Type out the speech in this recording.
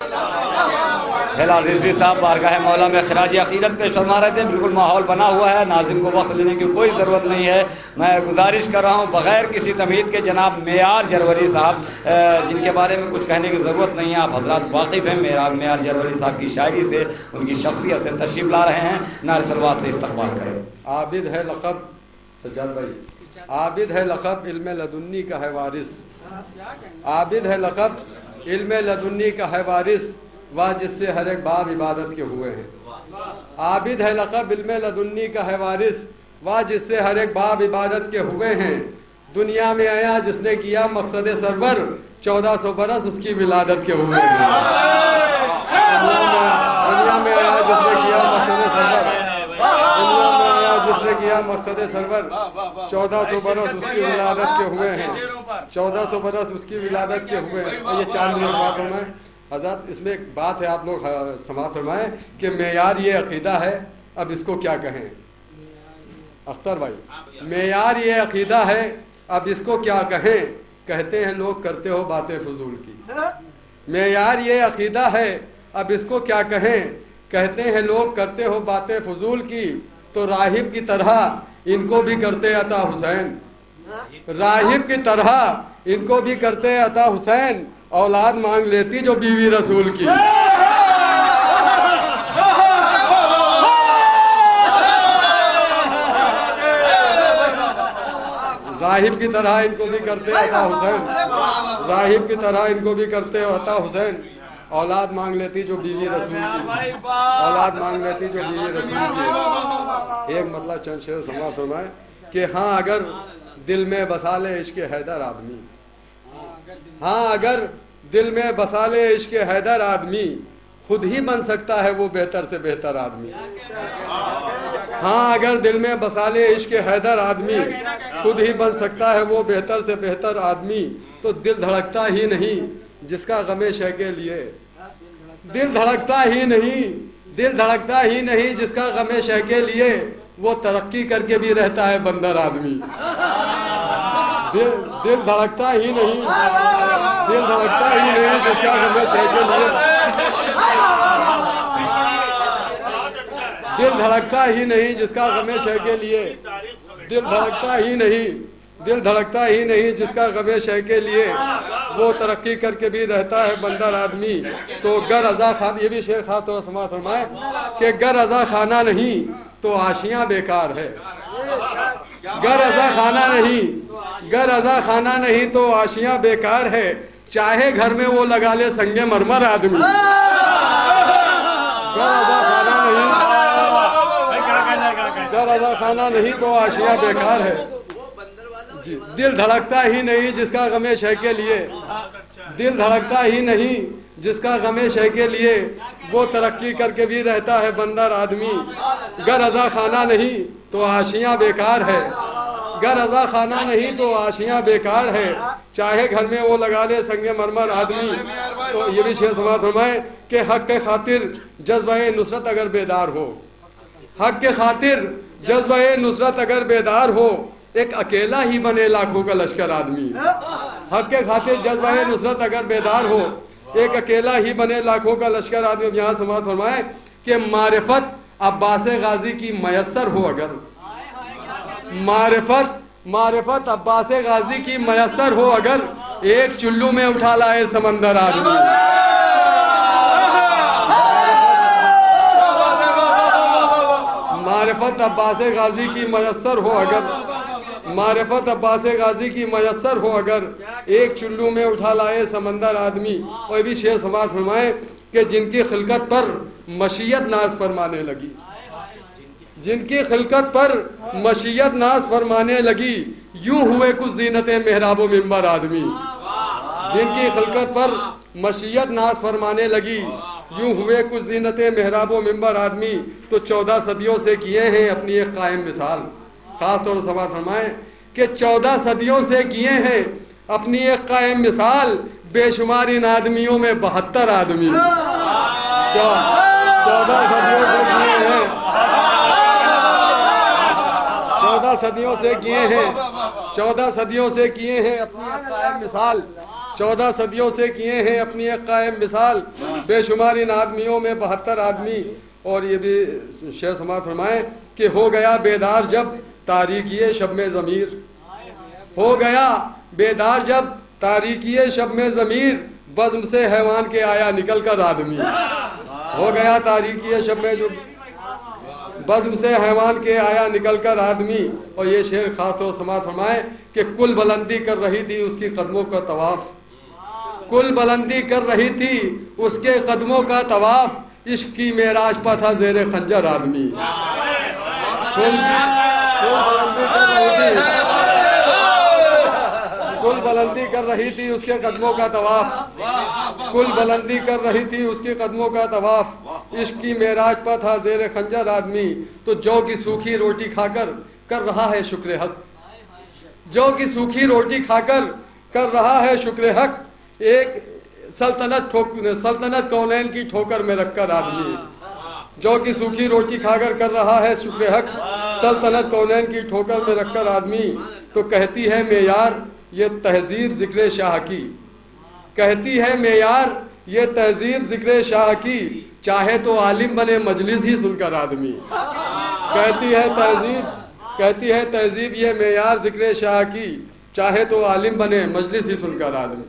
फिलहाल रिजवी साहब बारगाह मौला में खराज अकीदत पेश फरमा रहे थे। बिल्कुल माहौल बना हुआ है, नाज़िम को वक्त लेने की कोई ज़रूरत नहीं है। मैं गुजारिश कर रहा हूँ बग़ैर किसी तमहीद के जनाब मेयार जरवली साहब, जिनके बारे में कुछ कहने की ज़रूरत नहीं है, आप हज़रात वाकिफ़ हैं मेयार जरवली साहब की शायरी से, उनकी शख्सियत से तशरीफ़ ला रहे हैं। नारे सलवात से इस्तक़बाल करें। आबिद है लक़ब सज्जाद भाई, आबिद है लक़ब इल्म लदुन्नी का है वारिस, आबिद है लक़ब इल्म लदुन्नी का है वारिस, वाह जिससे हर एक बाब इबादत के हुए हैं। आबिद है लक़ब इल्म लदुन्नी का है वारिस, वाह जिससे हर एक बाब इबादत के हुए हैं। दुनिया में आया जिसने किया मकसद सरवर, 1400 बरस उसकी विलादत के हुए हैं। दुनिया में आया जिसने किया मकसद सरवर, दुनिया में आया जिसने किया मकसद सरवर, 1400 बरस उसकी विलादत के हुए हैं, 1400 बरस उसकी विलादत के हुए हैं। और ये 4 मिनट बात में हज़रत, इसमें एक बात है, आप लोग समाप्त फरमाएं कि मेयार ये अकीदा है, अब इसको क्या कहें। अख्तर भाई, मेयार ये अकीदा है, अब इसको क्या कहें। कहते हैं लोग करते हो बातें फजूल की। मेयार ये अकीदा है, अब इसको क्या कहें। कहते हैं लोग करते हो बातें फजूल की, तो राहिब की तरह इनको भी करते अता हुसैन, राहिब की तरह इनको भी करते अता हुसैन। औलाद मांग लेती जो बीवी रसूल की, राहिब की तरह इनको भी करते अता हुसैन, राहिब की तरह इनको भी करते अता हुसैन। औलाद मांग लेती जो बीवी रसूल की, औलाद मांग लेती जो बीवी रसूल की। एक मतलब चंद शेर समाप्त फरमाए कि हाँ अगर दिल में बसा ले इश्क हैदर आदमी, हाँ अगर दिल में बसा ले इश्क हैदर आदमी, खुद ही बन सकता है वो बेहतर से बेहतर आदमी। हाँ अगर दिल में बसा ले इश्क हैदर आदमी, खुद ही बन सकता है वो बेहतर से बेहतर आदमी। तो दिल धड़कता ही नहीं जिसका गमे शह के लिए, दिल धड़कता ही नहीं, दिल धड़कता ही नहीं जिसका गमे शह के लिए, वो तरक्की करके भी रहता है बंदर आदमी। दिल धड़कता ही नहीं, दिल धड़कता ही नहीं जिसका गमे शह के लिए, दिल धड़कता ही नहीं जिसका गमे शह के लिए, दिल धड़कता ही नहीं, दिल धड़कता ही नहीं जिसका गमे शह के लिए, वो तरक्की करके भी रहता है बंदर आदमी। तो गर अज़ा खान, ये भी शेर खास तौर से समाप्त फरमाए कि गर अज़ा खाना नहीं तो आशियाँ बेकार है, गर अज़ा खाना नहीं, गर अज़ा खाना नहीं तो आशियाँ बेकार है। चाहे घर में वो लगा ले संगे मरमर आदमी, गर अज़ा खाना नहीं, गर अज़ा खाना नहीं तो आशियाँ बेकार है। जी, दिल धड़कता ही नहीं जिसका गमे शह के लिए, दिल धड़कता ही नहीं जिसका गमे शह के लिए, वो तरक्की करके भी रहता है बंदर आदमी। गर अज़ा खाना नहीं तो आशियाँ बेकार है, गर अज़ा खाना नहीं तो आशियाँ बेकार है। चाहे घर में वो लगा ले संगे मरमर आदमी। तो ये भी शेर समाप्त फरमाए कि हक के खातिर जज्बे नुसरत अगर बेदार हो, हक के खातिर जज्बे नुसरत अगर बेदार हो, एक अकेला ही बने लाखों का लश्कर आदमी। हक के खातिर जज्बे नुसरत अगर बेदार हो, एक अकेला ही बने लाखों का लश्कर आदमी। यहाँ समाप्त फरमाए कि मारिफत अब्बास गाजी की मयसर हो अगर, मारिफत अब्बास गाजी की मयसर हो अगर, एक चुल्लू में उठा लाए समंदर आदमी। मारिफत अब्बास गाजी की मयसर हो अगर, मारिफत अब्बास गाजी की मयसर हो अगर, एक चुल्लू में उठा लाए समंदर आदमी। और भी शेर समाप्त फरमाए कि जिनकी खिलकत पर मशीयत नाज फरमाने लगी, जिनकी खिलकत पर मशीयत नाज फरमाने लगी, यूं हुए कुछ ज़ीनते मेहराबो मिंबर आदमी। जिनकी खिलकत पर मशीयत नाज फरमाने लगी, यूं हुए कुछ ज़ीनते मेहराबो मिंबर आदमी। तो 14 सदियों से किए हैं अपनी एक कायम मिसाल। खास तौर से समाप्त फरमाएं कि 14 सदियों से किए हैं अपनी एक कायम मिसाल, बेशुमार इन आदमियों में 72 आदमी। 14 सदियों से किए हैं, 14 सदियों से किए हैं, 14 सदियों से किए हैं अपनी एक कायम मिसाल, 14 सदियों से किए हैं अपनी एक कायम मिसाल। बेशुमार इन आदमियों में 72 आदमी, और ये भी शेर समात फरमाए कि हो गया बेदार जब तारीकी शब में ज़मीर, हो गया बेदार जब तारीकी शब में ज़मीर, बज़्म से हैवान के आया निकल कर आदमी। हो गया तारीकी शब में जो बज़्म से हैवान के आया निकल कर आदमी। और ये शेर खास तौर समात फरमाए कि कुल बुलंदी कर रही थी उसकी कदमों का तवाफ, कुल बुलंदी कर रही थी उसके कदमों का तवाफ, इश्क की मेराज पर था ज़ेरे खंजर आदमी। कुल बुलंदी कर रही थी उसके कदमों का तवाफ, कुल बुलंदी कर रही थी उसके कदमों का तवाफ, इश्क की मेराज पर था ज़ेरे खंजर आदमी। तो जौ की सूखी रोटी खाकर कर रहा है शुक्र हक, जौ की सूखी रोटी खाकर कर रहा है शुक्र हक, एक सल्तनत कौनैन की ठोकर में रखकर आदमी। जौ की सूखी रोटी खाकर कर रहा है शुक्र हक, सल्तनत कौनैन की ठोकर में रखकर आदमी। तो कहती है मेयार ये तहजीब जिक्र शाह की, कहती है मेयार ये तहजीब जिक्र शाह की, चाहे तो आलिम बने मजलिस ही सुनकर आदमी। कहती है तहजीब ये मेयार जिक्र शाह की, चाहे तो आलिम बने मजलिस ही सुनकर आदमी।